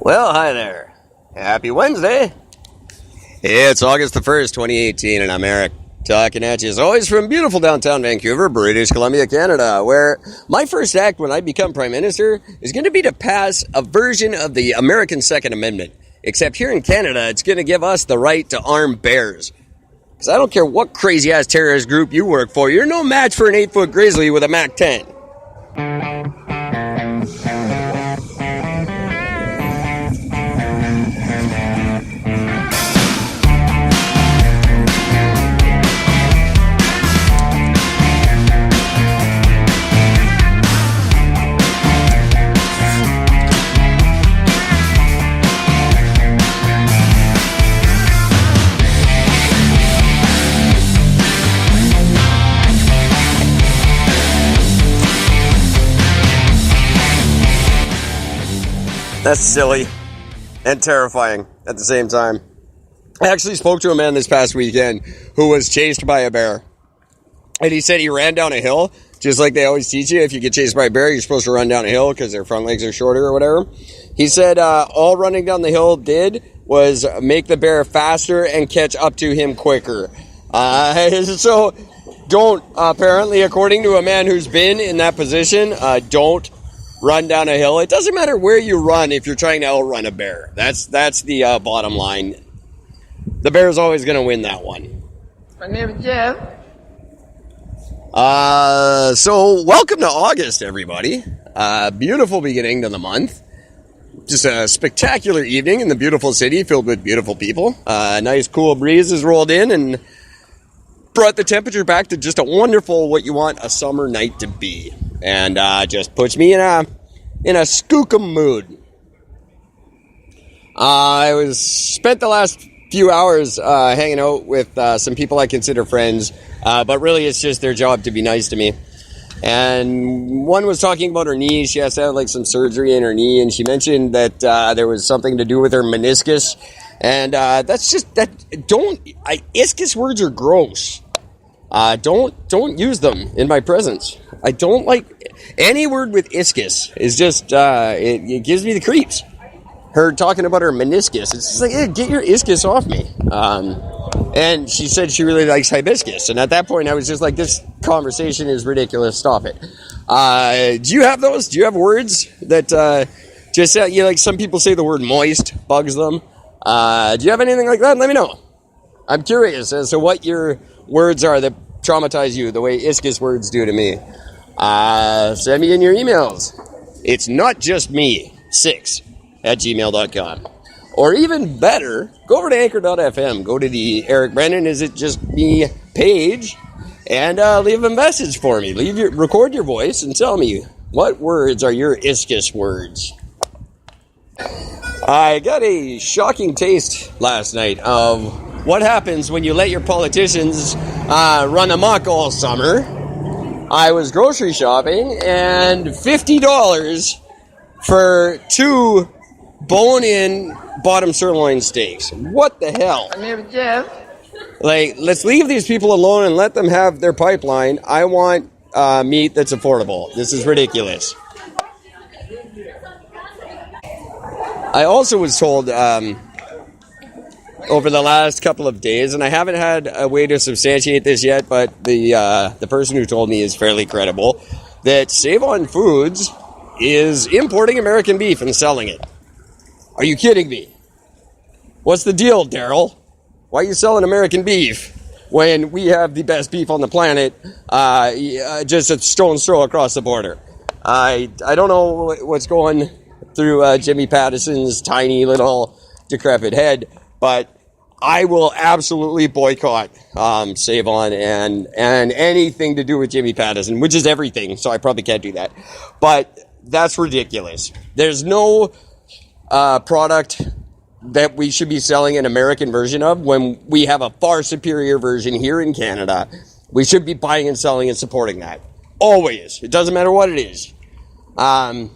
Well, hi there. Happy Wednesday. It's August the 1st, 2018, and I'm Eric, talking at you as always from beautiful downtown Vancouver, British Columbia, Canada, where my first act when I become Prime Minister is going to be to pass a version of the American Second Amendment. Except here in Canada, it's going to give us the right to arm bears. Because I don't care what crazy-ass terrorist group you work for, you're no match for an 8-foot grizzly with a MAC-10. That's silly and terrifying at the same time. I actually spoke to a man this past weekend who was chased by a bear. And he said he ran down a hill, just like they always teach you. If you get chased by a bear, you're supposed to run down a hill because their front legs are shorter or whatever. He said all running down the hill did was make the bear faster and catch up to him quicker. So don't, apparently, according to a man who's been in that position, don't run down a hill. It doesn't matter where you run if you're trying to outrun a bear. That's the bottom line. The bear's always going to win that one. My name is Jeff. So welcome to August, everybody. Beautiful beginning to the month. Just a spectacular evening in the beautiful city filled with beautiful people. Nice cool breeze has rolled in and brought the temperature back to just a wonderful, what you want a summer night to be. And just puts me in a skookum mood. I spent the last few hours hanging out with some people I consider friends, but really it's just their job to be nice to me. And one was talking about her knee. She has to have like some surgery in her knee, and she mentioned that there was something to do with her meniscus. And that's just that. Iscus words are gross. Don't use them in my presence. I don't like any word with iscus. Is just it gives me the creeps. Her talking about her meniscus, it's just like, hey, get your iscus off me. And she said she really likes hibiscus, and at that point I was just like, this conversation is ridiculous. Stop it. Do you have those? Do you have words that just like some people say the word moist bugs them? Do you have anything like that? Let me know. I'm curious as to what your words are that traumatize you the way iscus words do to me. Send me in your emails. It's not just me, sickscus@gmail.com. Or even better, go over to anchor.fm. Go to the Eric Brennan Is It Just Me page and leave a message for me. Record your voice and tell me what words are your iscus words. I got a shocking taste last night of what happens when you let your politicians run amok all summer. I was grocery shopping, and $50 for 2 bone-in bottom sirloin steaks. What the hell? My name is Jeff. Like, let's leave these people alone and let them have their pipeline. I want meat that's affordable. This is ridiculous. I also was told over the last couple of days, and I haven't had a way to substantiate this yet, but the person who told me is fairly credible, that Save On Foods is importing American beef and selling it. Are you kidding me? What's the deal, Daryl? Why are you selling American beef when we have the best beef on the planet just a stone's throw across the border? I don't know what's going through Jimmy Patterson's tiny little decrepit head, but I will absolutely boycott Save On and anything to do with Jimmy Patterson, which is everything, so I probably can't do that. But that's ridiculous. There's no product that we should be selling an American version of when we have a far superior version here in Canada. We should be buying and selling and supporting that. Always. It doesn't matter what it is. And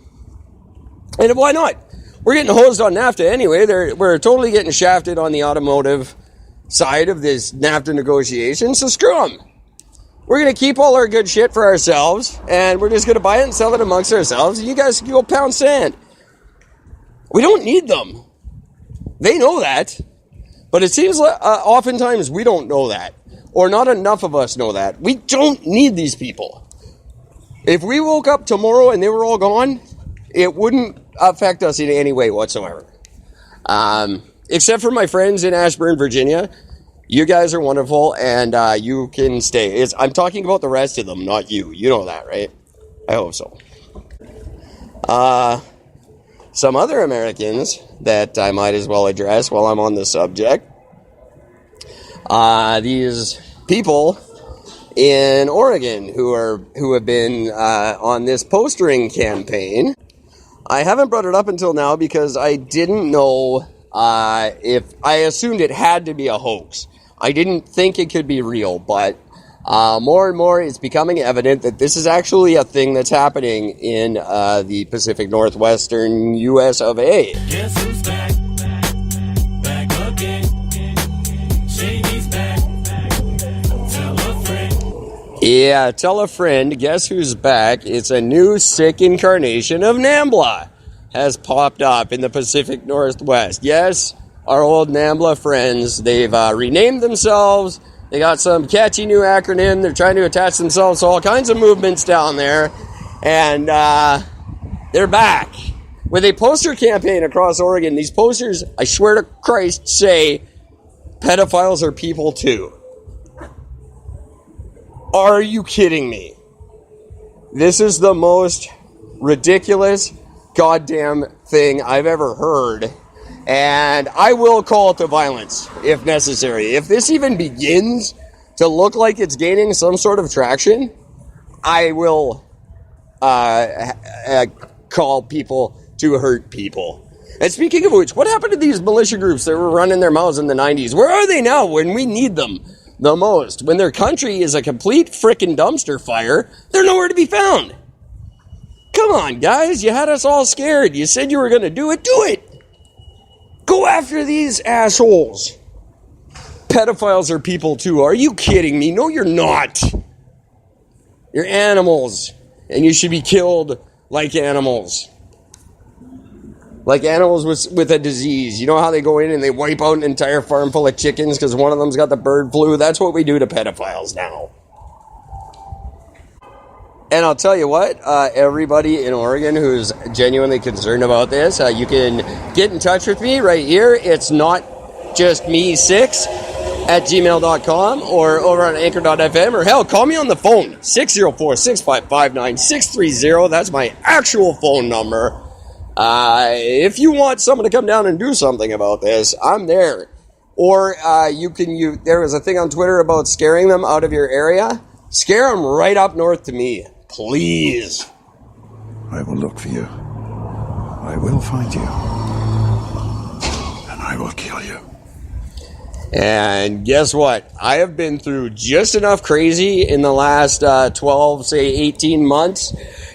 why not? We're getting hosed on NAFTA anyway. We're totally getting shafted on the automotive side of this NAFTA negotiation, so screw them. We're going to keep all our good shit for ourselves, and we're just going to buy it and sell it amongst ourselves, and you guys can go pound sand. We don't need them. They know that. But it seems like oftentimes we don't know that. Or not enough of us know that. We don't need these people. If we woke up tomorrow and they were all gone, it wouldn't affect us in any way whatsoever. Except for my friends in Ashburn, Virginia. You guys are wonderful, and you can stay. I'm talking about the rest of them, not you. You know that, right? I hope so. Some other Americans that I might as well address while I'm on the subject. These people in Oregon who have been on this postering campaign. I haven't brought it up until now because I didn't know if I assumed it had to be a hoax. I didn't think it could be real, but more and more it's becoming evident that this is actually a thing that's happening in the Pacific Northwestern U.S. of A. Guess who's back? Back again. Shady's back. Tell a friend. Yeah, tell a friend. Guess who's back? It's a new sick incarnation of NAMBLA has popped up in the Pacific Northwest. Yes, our old NAMBLA friends. They've renamed themselves. They got some catchy new acronym. They're trying to attach themselves to all kinds of movements down there. And they're back with a poster campaign across Oregon. These posters, I swear to Christ, say pedophiles are people too. Are you kidding me? This is the most ridiculous goddamn thing I've ever heard. And I will call to violence if necessary. If this even begins to look like it's gaining some sort of traction, I will call people to hurt people. And speaking of which, what happened to these militia groups that were running their mouths in the 90s? Where are they now when we need them the most? When their country is a complete frickin' dumpster fire, they're nowhere to be found. Come on, guys. You had us all scared. You said you were going to do it. Do it. Go after these assholes. Pedophiles are people too. Are you kidding me? No, you're not. You're animals. And you should be killed like animals. Like animals with a disease. You know how they go in and they wipe out an entire farm full of chickens because one of them's got the bird flu? That's what we do to pedophiles now. And I'll tell you what, everybody in Oregon who's genuinely concerned about this, you can get in touch with me right here. It's not just me, Six, at gmail.com or over on anchor.fm, or hell, call me on the phone, 604-655-9630. That's my actual phone number. If you want someone to come down and do something about this, I'm there. Or there was a thing on Twitter about scaring them out of your area. Scare them right up north to me. Please. I will look for you. I will find you. And I will kill you. And guess what? I have been through just enough crazy in the last 12, say 18 months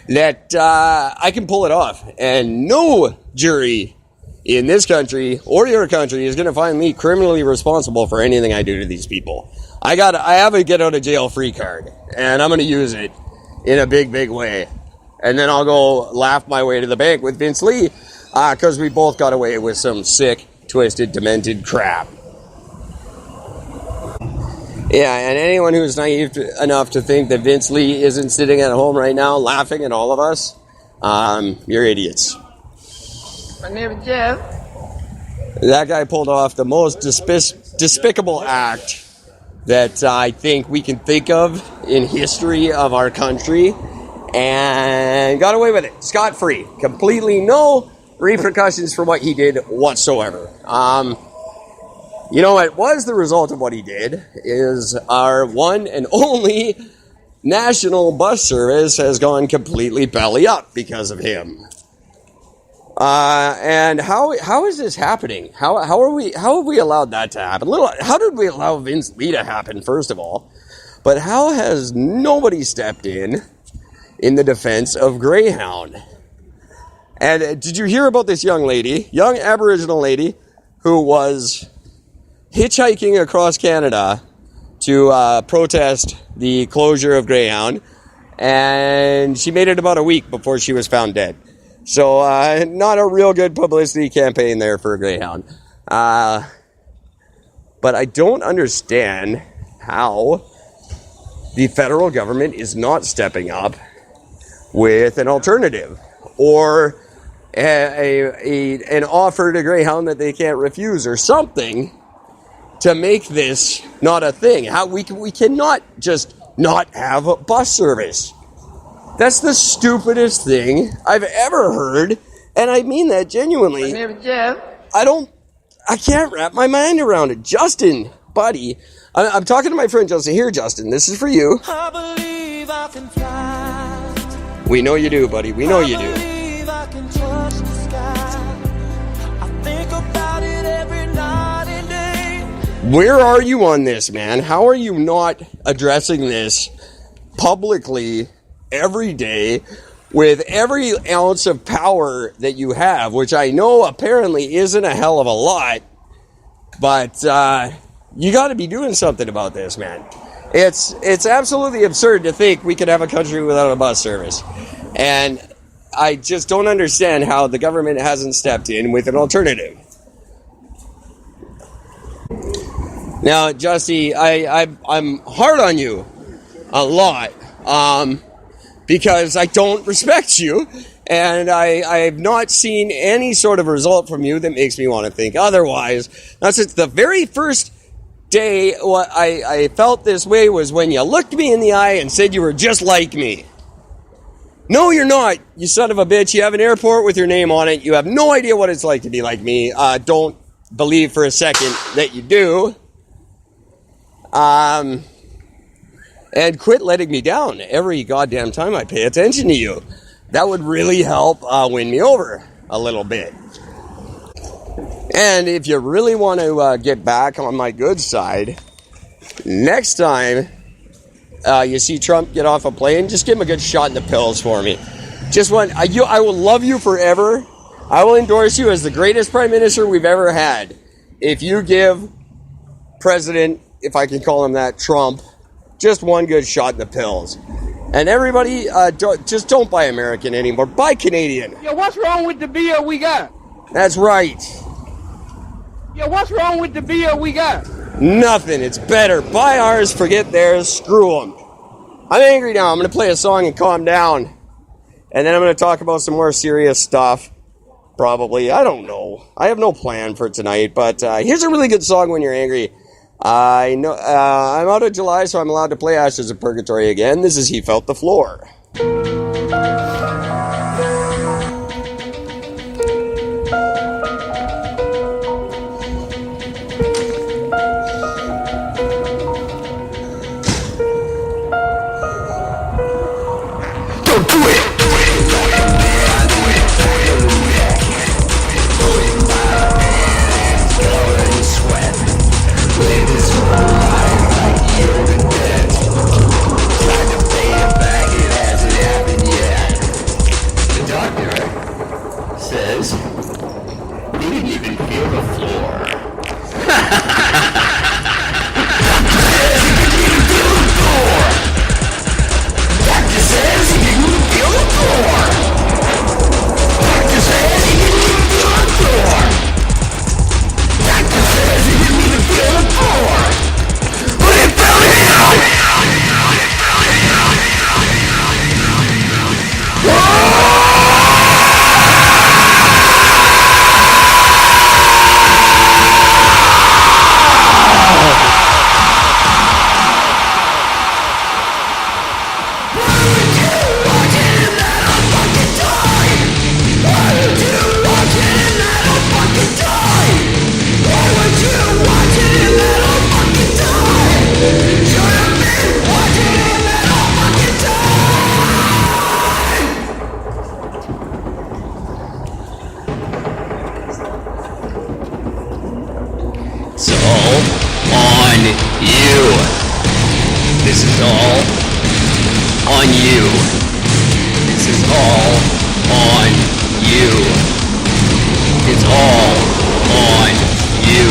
that I can pull it off. And no jury in this country or your country is going to find me criminally responsible for anything I do to these people. I have a get out of jail free card, and I'm going to use it in a big, big way. And then I'll go laugh my way to the bank with Vince Lee, because we both got away with some sick, twisted, demented crap. Yeah, and anyone who's naive enough to think that Vince Lee isn't sitting at home right now laughing at all of us, you're idiots. My name is Jeff. That guy pulled off the most despicable act that I think we can think of in history of our country, and got away with it scot-free. Completely no repercussions for what he did whatsoever. You know what was the result of what he did is our one and only national bus service has gone completely belly up because of him. And how is this happening? How have we allowed that to happen? How did we allow Vince Lee to happen, first of all? But how has nobody stepped in the defense of Greyhound? And did you hear about this young Aboriginal lady, who was hitchhiking across Canada to protest the closure of Greyhound, and she made it about a week before she was found dead? So, not a real good publicity campaign there for Greyhound. But I don't understand how the federal government is not stepping up with an alternative or an offer to Greyhound that they can't refuse or something to make this not a thing. How we cannot just not have a bus service. That's the stupidest thing I've ever heard, and I mean that genuinely. My name is Jeff. I can't wrap my mind around it. Justin, buddy, I'm talking to my friend Justin. Here, Justin, this is for you. I believe I can fly. We know you do, buddy. We know you do. I believe I can touch the sky. I think about it every night and day. Where are you on this, man? How are you not addressing this publicly every day with every ounce of power that you have, which I know apparently isn't a hell of a lot, but you got to be doing something about this, man. It's absolutely absurd to think we could have a country without a bus service, and I just don't understand how the government hasn't stepped in with an alternative. Now, Justy, I'm hard on you a lot, because I don't respect you, and I have not seen any sort of result from you that makes me want to think otherwise. Now, since the very first day what I felt this way was when you looked me in the eye and said you were just like me. No, you're not, you son of a bitch. You have an airport with your name on it. You have no idea what it's like to be like me. Don't believe for a second that you do. And quit letting me down every goddamn time I pay attention to you. That would really help win me over a little bit. And if you really want to get back on my good side, next time you see Trump get off a plane, just give him a good shot in the pills for me. I will love you forever. I will endorse you as the greatest prime minister we've ever had. If you give President, if I can call him that, Trump, just one good shot in the pills. And everybody, don't buy American anymore. Buy Canadian. Yo, what's wrong with the beer we got? That's right. Yo, what's wrong with the beer we got? Nothing. It's better. Buy ours, forget theirs, screw them. I'm angry now. I'm going to play a song and calm down. And then I'm going to talk about some more serious stuff. Probably. I don't know. I have no plan for tonight. But here's a really good song when you're angry. I know I'm out of July, so I'm allowed to play Ashes of Purgatory again. This is He Felt the Floor. Don't do it! This is all on you. This is all on you. It's all on you.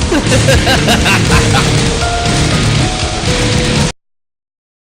Ha ha ha ha!